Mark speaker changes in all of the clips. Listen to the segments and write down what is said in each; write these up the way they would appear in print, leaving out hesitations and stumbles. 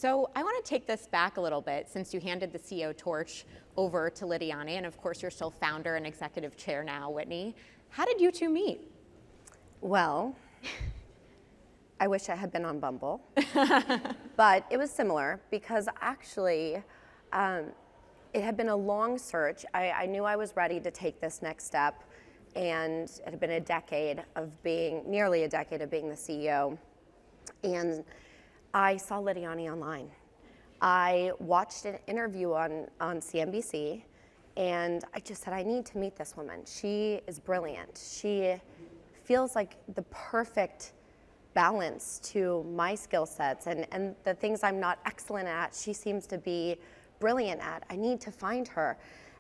Speaker 1: So I want to take this back a little bit since you handed the CEO torch over to Lidiane, and of course you're still founder and executive chair now, Whitney. How did you two meet?
Speaker 2: Well, I wish I had been on Bumble, but it was similar because actually it had been a long search. I knew I was ready to take this next step, and it had been nearly a decade of being the CEO. And I saw Lidiane online. I watched an interview on CNBC, and I just said, I need to meet this woman. She is brilliant. She feels like the perfect balance to my skill sets and the things I'm not excellent at, she seems to be brilliant at. I need to find her.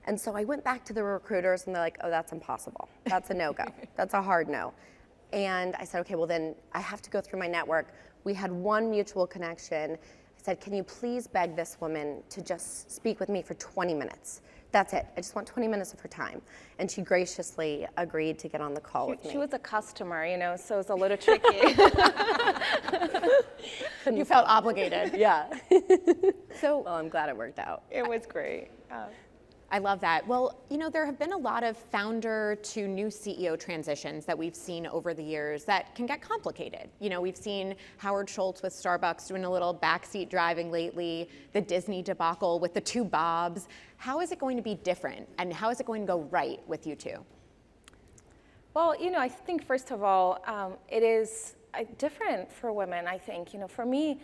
Speaker 2: And so I went back to the recruiters and they're like, oh, that's impossible. That's a no-go. That's a hard no. And I said, okay, well then I have to go through my network. We had one mutual connection. I said, can you please beg this woman to just speak with me for 20 minutes? That's it. I just want 20 minutes of her time. And she graciously agreed to get on the call with me.
Speaker 3: She was a customer, so it's a little tricky.
Speaker 1: You felt obligated.
Speaker 2: Yeah.
Speaker 1: So,
Speaker 2: well, I'm glad it worked out.
Speaker 3: It was great.
Speaker 1: I love that. Well, there have been a lot of founder to new CEO transitions that we've seen over the years that can get complicated. We've seen Howard Schultz with Starbucks doing a little backseat driving lately, the Disney debacle with the two Bobs. How is it going to be different, and how is it going to go right with you two?
Speaker 3: Well, I think first of all, it is different for women, I think. For me,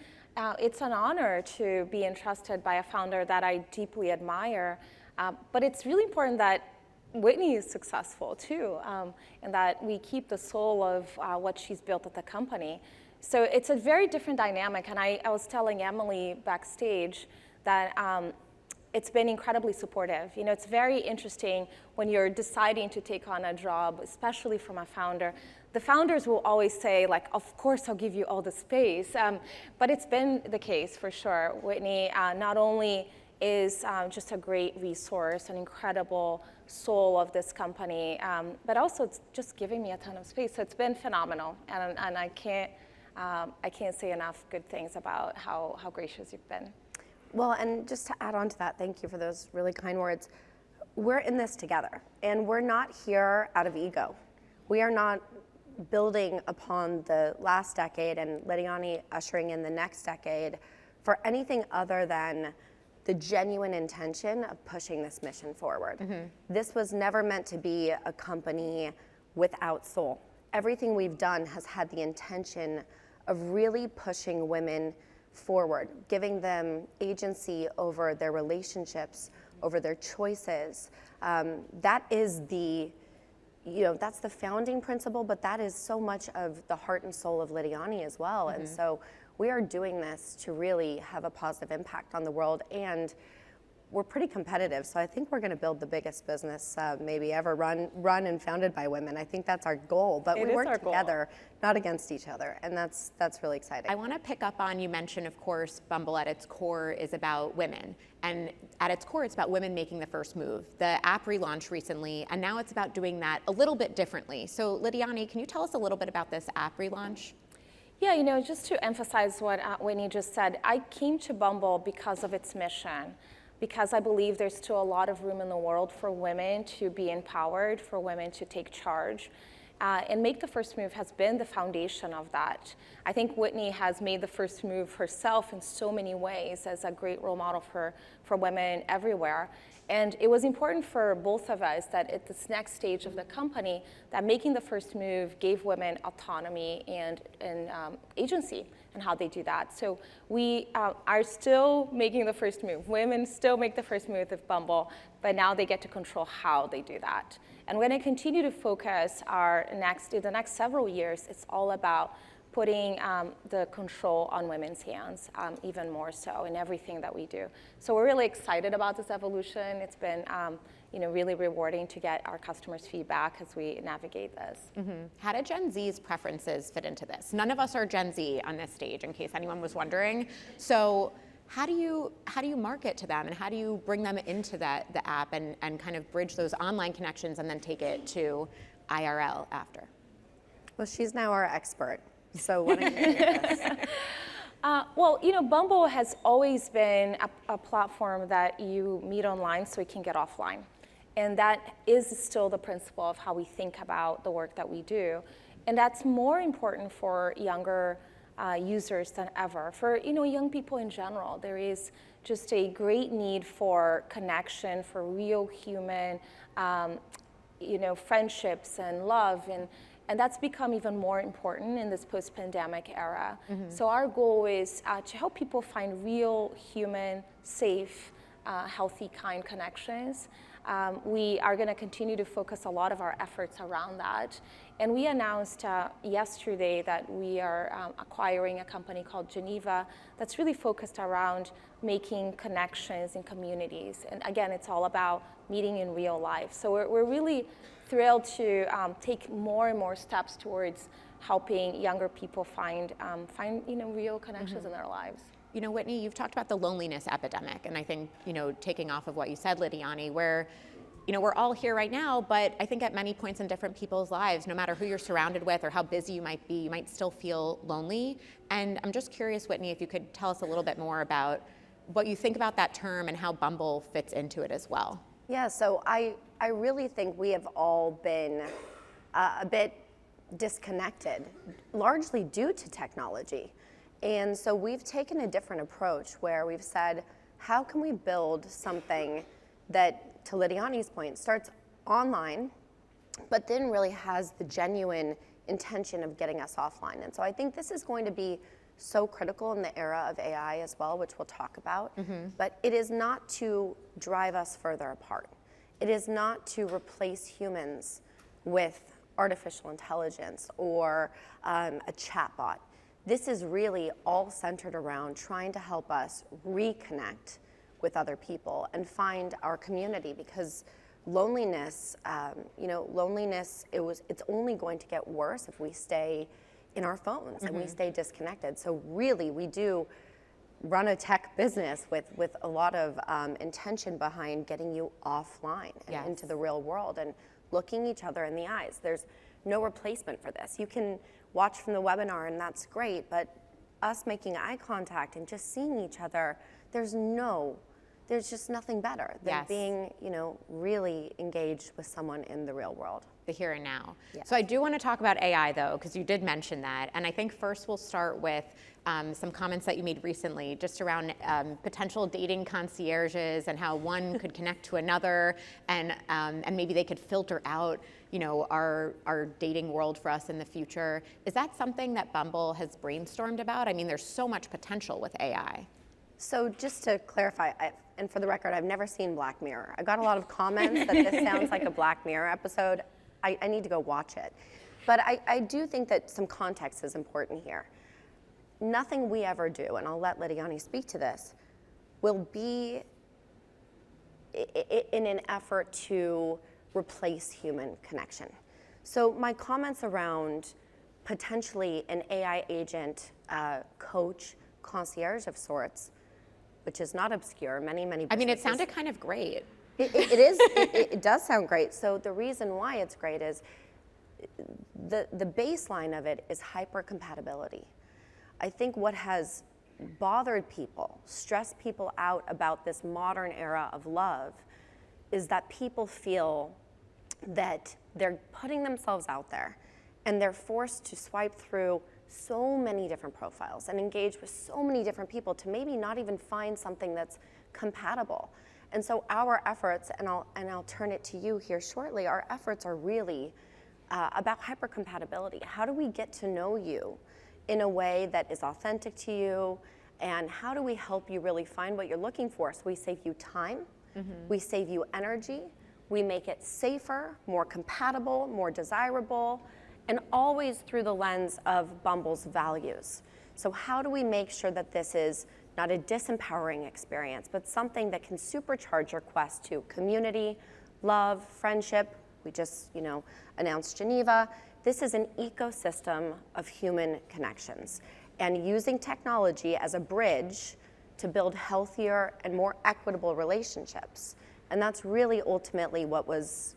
Speaker 3: it's an honor to be entrusted by a founder that I deeply admire. But it's really important that Whitney is successful too, and that we keep the soul of what she's built at the company. So it's a very different dynamic, and I was telling Emily backstage that it's been incredibly supportive. It's very interesting when you're deciding to take on a job, especially from a founder. The founders will always say, like, of course I'll give you all the space, but it's been the case for sure. Whitney not only is just a great resource, an incredible soul of this company, but also it's just giving me a ton of space. So it's been phenomenal, and I can't say enough good things about how gracious you've been.
Speaker 2: Well, and just to add on to that, thank you for those really kind words. We're in this together, and we're not here out of ego. We are not building upon the last decade and Lidiane ushering in the next decade for anything other than the genuine intention of pushing this mission forward. Mm-hmm. This was never meant to be a company without soul. Everything we've done has had the intention of really pushing women forward, giving them agency over their relationships, over their choices. That is that's the founding principle, but that is so much of the heart and soul of Lidiane as well. Mm-hmm. And so we are doing this to really have a positive impact on the world, and we're pretty competitive. So I think we're going to build the biggest business maybe ever run and founded by women. I think that's our goal, but we work together, not against each other, and that's really exciting.
Speaker 1: I want to pick up on, you mentioned, of course, Bumble at its core is about women, and at its core, it's about women making the first move. The app relaunched recently, and now it's about doing that a little bit differently. So Lidiane, can you tell us a little bit about this app relaunch?
Speaker 3: Yeah, just to emphasize what Whitney just said, I came to Bumble because of its mission, because I believe there's still a lot of room in the world for women to be empowered, for women to take charge. And Make the First Move has been the foundation of that. I think Whitney has made the first move herself in so many ways as a great role model for women everywhere. And it was important for both of us that at this next stage of the company, that making the first move gave women autonomy and agency in how they do that. So we are still making the first move. Women still make the first move with Bumble, but now they get to control how they do that. And we're going to continue to focus in the next several years, it's all about putting the control on women's hands even more so in everything that we do. So we're really excited about this evolution. It's been really rewarding to get our customers' feedback as we navigate this.
Speaker 1: Mm-hmm. How do Gen Z's preferences fit into this? None of us are Gen Z on this stage, in case anyone was wondering. So how do you market to them, and how do you bring them into the app and kind of bridge those online connections and then take it to IRL after?
Speaker 2: Well, she's now our expert. So why don't you take this?
Speaker 3: Well, Bumble has always been a platform that you meet online so you can get offline. And that is still the principle of how we think about the work that we do. And that's more important for younger users than ever. For young people in general, there is just a great need for connection, for real human friendships and love. And that's become even more important in this post-pandemic era. So our goal is to help people find real, human, safe, healthy, kind connections. We are going to continue to focus a lot of our efforts around that. And we announced yesterday that we are acquiring a company called Geneva that's really focused around making connections in communities. And again, it's all about meeting in real life. So we're really thrilled to take more and more steps towards helping younger people find real connections in their lives.
Speaker 1: Whitney, you've talked about the loneliness epidemic, and I think, taking off of what you said, Lidiane, where, we're all here right now, but I think at many points in different people's lives, no matter who you're surrounded with or how busy you might be, you might still feel lonely. And I'm just curious, Whitney, if you could tell us a little bit more about what you think about that term and how Bumble fits into it as well.
Speaker 2: Yeah, so I really think we have all been a bit disconnected, largely due to technology. And so we've taken a different approach where we've said, how can we build something that, to Lidiane's point, starts online, but then really has the genuine intention of getting us offline. And so I think this is going to be so critical in the era of AI as well, which we'll talk about. But it is not to drive us further apart. It is not to replace humans with artificial intelligence or a chatbot. This is really all centered around trying to help us reconnect with other people and find our community, because loneliness, it's only going to get worse if we stay in our phones and we stay disconnected. So really, we do run a tech business with a lot of intention behind getting you offline and into the real world and looking each other in the eyes. There's no replacement for this. You can watch from the webinar and that's great, but us making eye contact and just seeing each other, there's just nothing better than being, really engaged with someone in the real world.
Speaker 1: The here and now.
Speaker 2: Yes.
Speaker 1: So I do want to talk about AI though, because you did mention that. And I think first we'll start with some comments that you made recently just around potential dating concierges and how one could connect to another and maybe they could filter out, our dating world for us in the future. Is that something that Bumble has brainstormed about? I mean, there's so much potential with AI.
Speaker 2: So just to clarify, and for the record, I've never seen Black Mirror. I got a lot of comments that this sounds like a Black Mirror episode. I need to go watch it. But I do think that some context is important here. Nothing we ever do, and I'll let Lidiane speak to this, will be in an effort to replace human connection. So my comments around potentially an AI agent, coach, concierge of sorts, which is not obscure, many businesses.
Speaker 1: I mean, it sounded kind of great.
Speaker 2: It does sound great. So the reason why it's great is the baseline of it is hypercompatibility. I think what has bothered people, stressed people out about this modern era of love, is that people feel that they're putting themselves out there and they're forced to swipe through so many different profiles and engage with so many different people to maybe not even find something that's compatible. And so our efforts, and I'll turn it to you here shortly, our efforts are really about hypercompatibility. How do we get to know you in a way that is authentic to you, and how do we help you really find what you're looking for? So we save you time, we save you energy, we make it safer, more compatible, more desirable, and always through the lens of Bumble's values. So how do we make sure that this is not a disempowering experience, but something that can supercharge your quest to community, love, friendship? We just, announced Geneva. This is an ecosystem of human connections, and using technology as a bridge to build healthier and more equitable relationships. And that's really ultimately what was,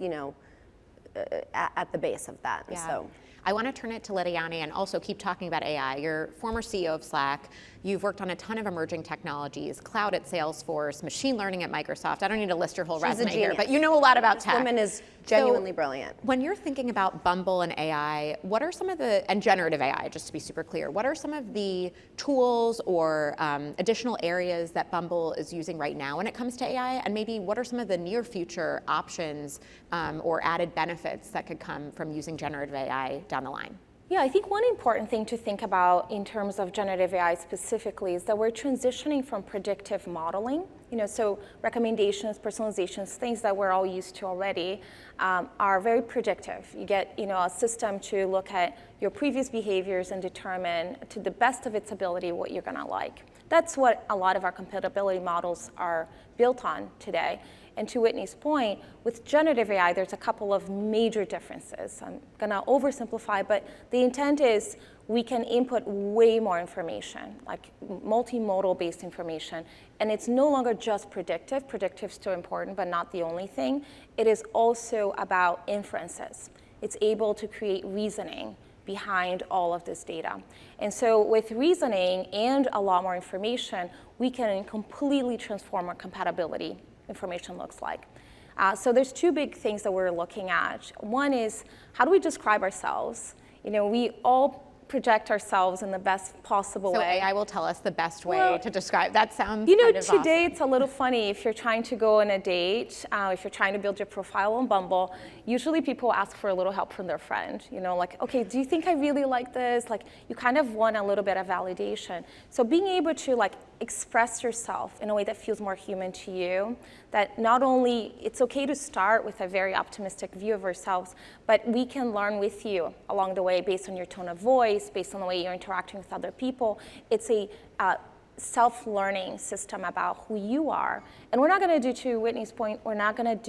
Speaker 2: at the base of that.
Speaker 1: Yeah.
Speaker 2: So
Speaker 1: I want to turn it to Lidiane and also keep talking about AI. You're former CEO of Slack. You've worked on a ton of emerging technologies, cloud at Salesforce, machine learning at Microsoft. I don't need to list your whole resume here, but you know a lot about tech.
Speaker 2: This woman is genuinely brilliant.
Speaker 1: When you're thinking about Bumble and AI, what are some of and generative AI, just to be super clear, what are some of the tools or additional areas that Bumble is using right now when it comes to AI? And maybe what are some of the near future options or added benefits that could come from using generative AI down the line?
Speaker 3: Yeah, I think one important thing to think about in terms of generative AI specifically is that we're transitioning from predictive modeling, so recommendations, personalizations, things that we're all used to already are very predictive. You get, a system to look at your previous behaviors and determine to the best of its ability what you're gonna like. That's what a lot of our compatibility models are built on today. And to Whitney's point, with generative AI, there's a couple of major differences. I'm gonna oversimplify, but the intent is we can input way more information, like multimodal-based information, and it's no longer just predictive. Predictive's still important, but not the only thing. It is also about inferences. It's able to create reasoning behind all of this data. And so with reasoning and a lot more information, we can completely transform our compatibility information looks like. So there's two big things that we're looking at. One is, how do we describe ourselves? We all project ourselves in the best possible way.
Speaker 1: So AI will tell us the best way to describe. That sounds kind of awesome.
Speaker 3: Today it's a little funny if you're trying to go on a date, if you're trying to build your profile on Bumble, usually people ask for a little help from their friend, like, okay, do you think I really like this? Like, you kind of want a little bit of validation. So being able to express yourself in a way that feels more human to you, that not only it's okay to start with a very optimistic view of ourselves, but we can learn with you along the way based on your tone of voice, based on the way you're interacting with other people. It's a self-learning system about who you are. And we're not gonna do, to Whitney's point, we're not gonna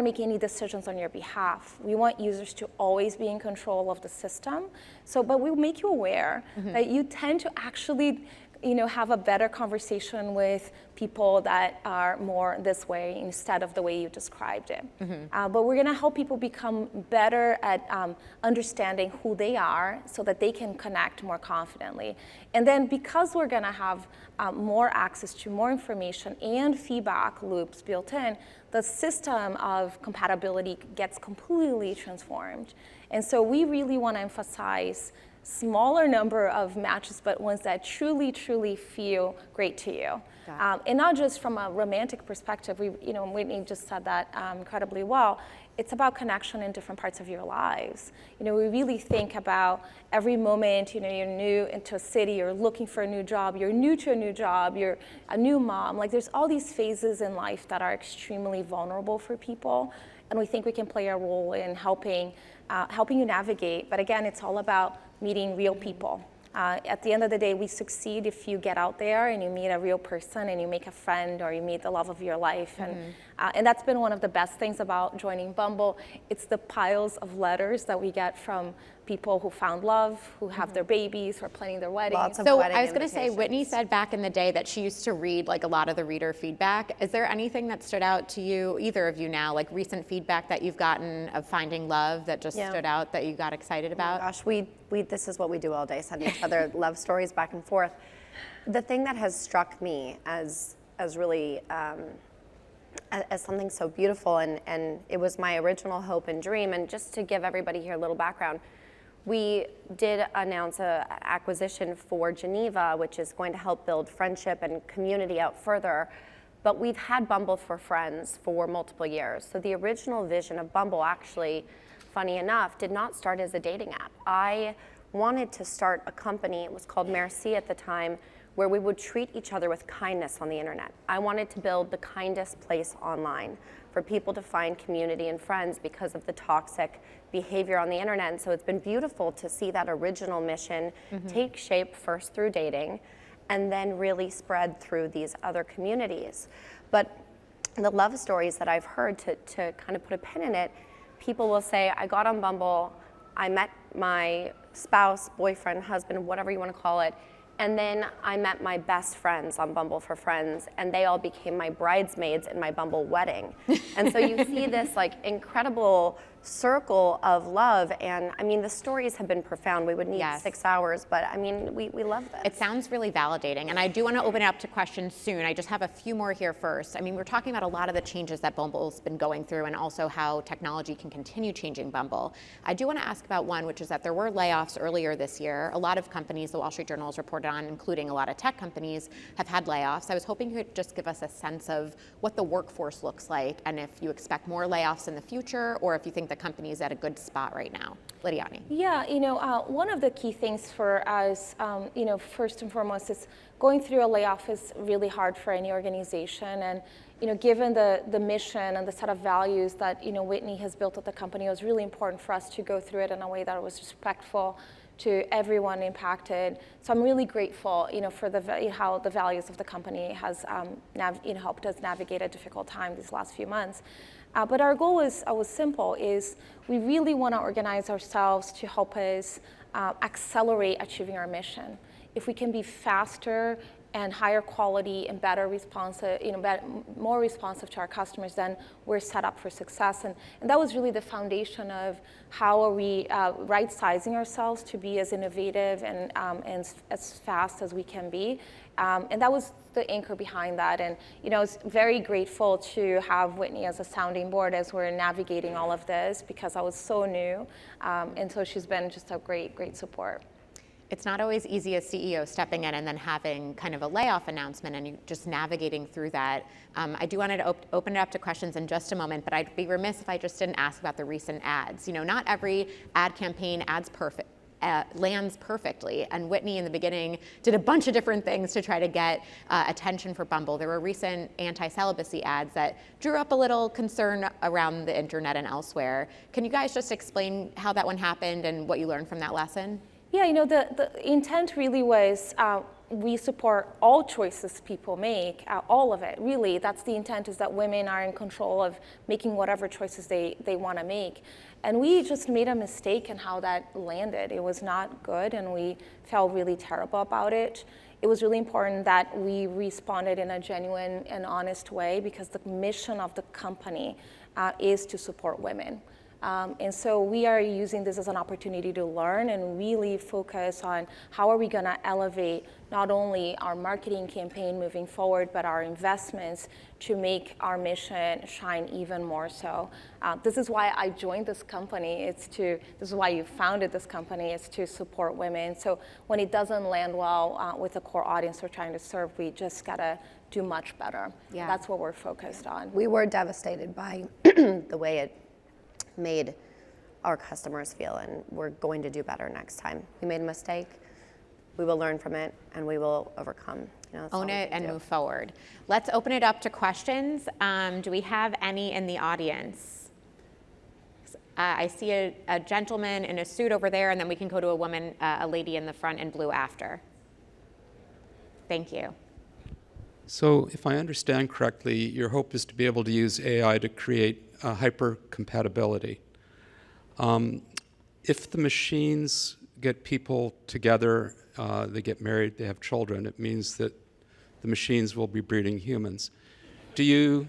Speaker 3: make any decisions on your behalf. We want users to always be in control of the system. But we'll make you aware that you tend to actually have a better conversation with people that are more this way instead of the way you described it. But we're gonna help people become better at understanding who they are so that they can connect more confidently. And then because we're gonna have more access to more information and feedback loops built in, the system of compatibility gets completely transformed. And so we really wanna emphasize smaller number of matches, but ones that truly, truly feel great to you. And not just from a romantic perspective. Whitney just said that incredibly well. It's about connection in different parts of your lives. We really think about every moment, you're new into a city, you're looking for a new job, you're new to a new job, you're a new mom. There's all these phases in life that are extremely vulnerable for people. And we think we can play a role in helping you navigate. But again, it's all about meeting real people. At the end of the day, we succeed if you get out there and you meet a real person and you make a friend or you meet the love of your life. And that's been one of the best things about joining Bumble. It's the piles of letters that we get from people who found love, who have their babies, who are planning their weddings.
Speaker 1: So I was going to say, Whitney said back in the day that she used to read a lot of the reader feedback. Is there anything that stood out to you, either of you now, recent feedback that you've gotten of finding love that just stood out that you got excited about?
Speaker 2: Oh my gosh, this is what we do all day, send each other love stories back and forth. The thing that has struck me as really as something so beautiful, and it was my original hope and dream, and just to give everybody here a little background, we did announce an acquisition for Geneva, which is going to help build friendship and community out further. But we've had Bumble for Friends for multiple years. So the original vision of Bumble actually, funny enough, did not start as a dating app. I wanted to start a company, it was called Merci at the time, where we would treat each other with kindness on the internet. I wanted to build the kindest place online for people to find community and friends because of the toxic behavior on the internet. And so it's been beautiful to see that original mission take shape first through dating and then really spread through these other communities. But the love stories that I've heard, to kind of put a pin in it, people will say, I got on Bumble, I met my spouse, boyfriend, husband, whatever you want to call it, And then I met my best friends on Bumble for Friends, and they all became my bridesmaids in my Bumble wedding. And so you see this like incredible circle of love, and I mean the stories have been profound. We would need 6 hours, but I mean we love this.
Speaker 1: It sounds really validating, and I do want to open it up to questions soon. I just have a few more here first. I mean, we're talking about a lot of the changes that Bumble's been going through and also how technology can continue changing Bumble. I do want to ask about one, which is that there were layoffs earlier this year. A lot of companies, the Wall Street Journal has reported on, including a lot of tech companies, have had layoffs. I was hoping you could just give us a sense of what the workforce looks like and if you expect more layoffs in the future or if you think the company is at a good spot right now. Lidiane.
Speaker 3: Yeah, one of the key things for us, first and foremost is going through a layoff is really hard for any organization. And, given the mission and the set of values that, Whitney has built at the company, it was really important for us to go through it in a way that was respectful to everyone impacted. So I'm really grateful, for how the values of the company has helped us navigate a difficult time these last few months. But our goal was simple, is we really want to organize ourselves to help us accelerate achieving our mission. If we can be faster and higher quality and better responsive, more responsive to our customers, then we're set up for success. And that was really the foundation of how are we right-sizing ourselves to be as innovative and as fast as we can be. And that was the anchor behind that. And I was very grateful to have Whitney as a sounding board as we're navigating all of this because I was so new. And so she's been just a great support.
Speaker 1: It's not always easy as CEO stepping in and then having kind of a layoff announcement and you just navigating through that. I do want to open it up to questions in just a moment, but I'd be remiss if I just didn't ask about the recent ads. Not every ad campaign lands perfectly, and Whitney in the beginning did a bunch of different things to try to get attention for Bumble. There were recent anti-celibacy ads that drew up a little concern around the internet and elsewhere. Can you guys just explain how that one happened and what you learned from that lesson?
Speaker 3: Yeah, the intent really was we support all choices people make, all of it, really. That's the intent, is that women are in control of making whatever choices they want to make. And we just made a mistake in how that landed. It was not good, and we felt really terrible about it. It was really important that we responded in a genuine and honest way because the mission of the company is to support women. And so we are using this as an opportunity to learn and really focus on how are we going to elevate not only our marketing campaign moving forward, but our investments to make our mission shine even more so. This is why I joined this company. This is why you founded this company, is to support women. So when it doesn't land well with the core audience we're trying to serve, we just got to do much better. Yeah. That's what we're focused on.
Speaker 2: We were devastated by the way it made our customers feel, and we're going to do better next time. We made a mistake, we will learn from it, and we will overcome.
Speaker 1: Own it and move forward. Let's open it up to questions. Do we have any in the audience? I see a gentleman in a suit over there, and then we can go to a lady in the front in blue after. Thank you.
Speaker 4: So if I understand correctly, your hope is to be able to use AI to create hyper-compatibility. If the machines get people together, they get married, they have children, it means that the machines will be breeding humans. Do you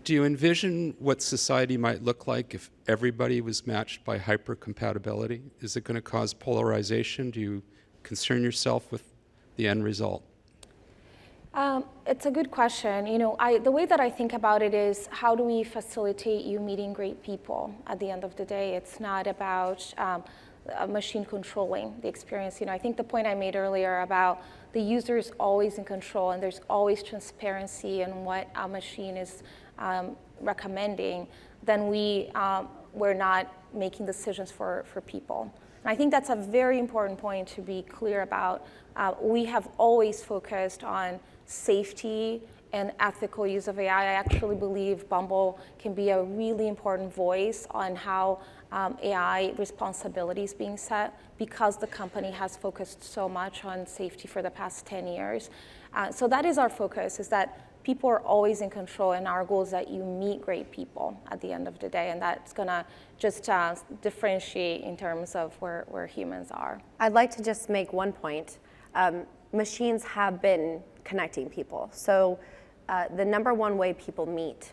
Speaker 4: envision what society might look like if everybody was matched by hyper-compatibility? Is it going to cause polarization? Do you concern yourself with the end result?
Speaker 3: It's a good question. The way that I think about it is, how do we facilitate you meeting great people? At the end of the day, it's not about a machine controlling the experience. I think the point I made earlier about the user is always in control and there's always transparency in what a machine is recommending, then we're not making decisions for people. And I think that's a very important point to be clear about. We have always focused on safety and ethical use of AI. I actually believe Bumble can be a really important voice on how AI responsibility is being set, because the company has focused so much on safety for the past 10 years. So that is our focus, is that people are always in control, and our goal is that you meet great people at the end of the day, and that's gonna just differentiate in terms of where humans are.
Speaker 2: I'd like to just make one point. machines have been connecting people. So the number one way people meet,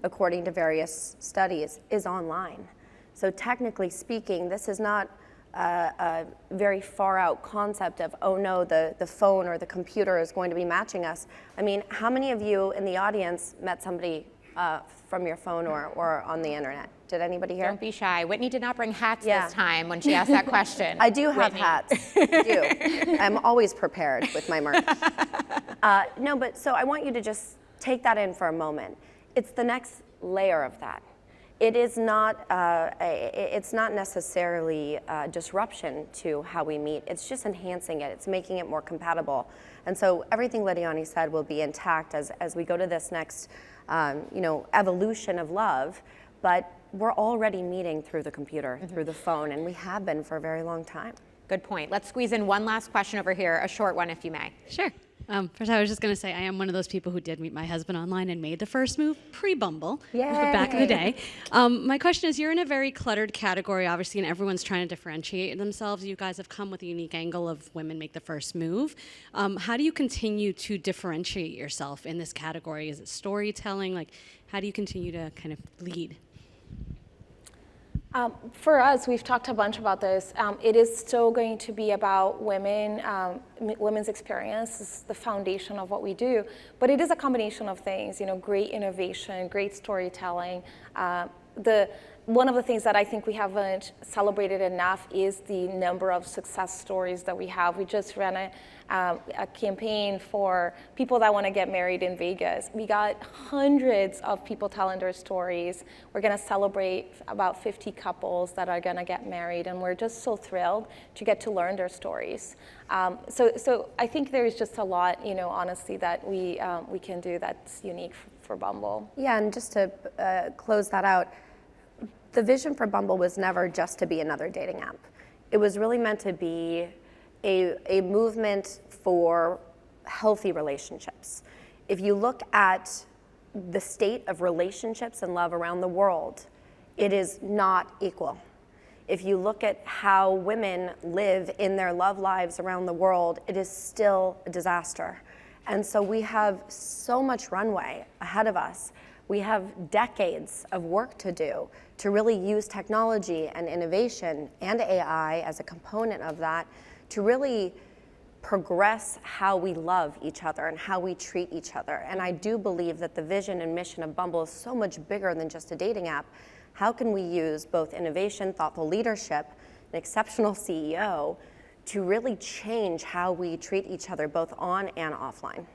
Speaker 2: according to various studies, is online. So technically speaking, this is not a very far out concept of, oh no, the phone or the computer is going to be matching us. I mean, how many of you in the audience met somebody from your phone or on the internet? Did anybody here?
Speaker 1: Don't be shy. Whitney did not bring hats this time when she asked that question.
Speaker 2: I do have
Speaker 1: Whitney.
Speaker 2: hats. I do. I'm always prepared with my merch. No, but so I want you to just take that in for a moment. It's the next layer of that. It is not. It's not necessarily disruption to how we meet. It's just enhancing it. It's making it more compatible. And so everything Lidiane said will be intact as we go to this next, evolution of love. But we're already meeting through the computer, through the phone, and we have been for a very long time.
Speaker 1: Good point. Let's squeeze in one last question over here, a short one if you may.
Speaker 5: Sure. First, I was just going to say I am one of those people who did meet my husband online and made the first move pre-Bumble, back in the day. My question is, you're in a very cluttered category, obviously, and everyone's trying to differentiate themselves. You guys have come with a unique angle of women make the first move. How do you continue to differentiate yourself in this category? Is it storytelling? Like, how do you continue to kind of lead?
Speaker 3: For us, we've talked a bunch about this. It is still going to be about women, women's experience is the foundation of what we do, but it is a combination of things, great innovation, great storytelling. One of the things that I think we haven't celebrated enough is the number of success stories that we have. We just ran a campaign for people that want to get married in Vegas. We got hundreds of people telling their stories. We're going to celebrate about 50 couples that are going to get married, and we're just so thrilled to get to learn their stories. So I think there is just a lot, honestly, that we can do that's unique for Bumble.
Speaker 2: Yeah, and just to close that out, the vision for Bumble was never just to be another dating app. It was really meant to be a movement for healthy relationships. If you look at the state of relationships and love around the world, it is not equal. If you look at how women live in their love lives around the world, it is still a disaster. And so we have so much runway ahead of us. We have decades of work to do to really use technology and innovation and AI as a component of that to really progress how we love each other and how we treat each other. And I do believe that the vision and mission of Bumble is so much bigger than just a dating app. How can we use both innovation, thoughtful leadership, an exceptional CEO to really change how we treat each other both on and offline?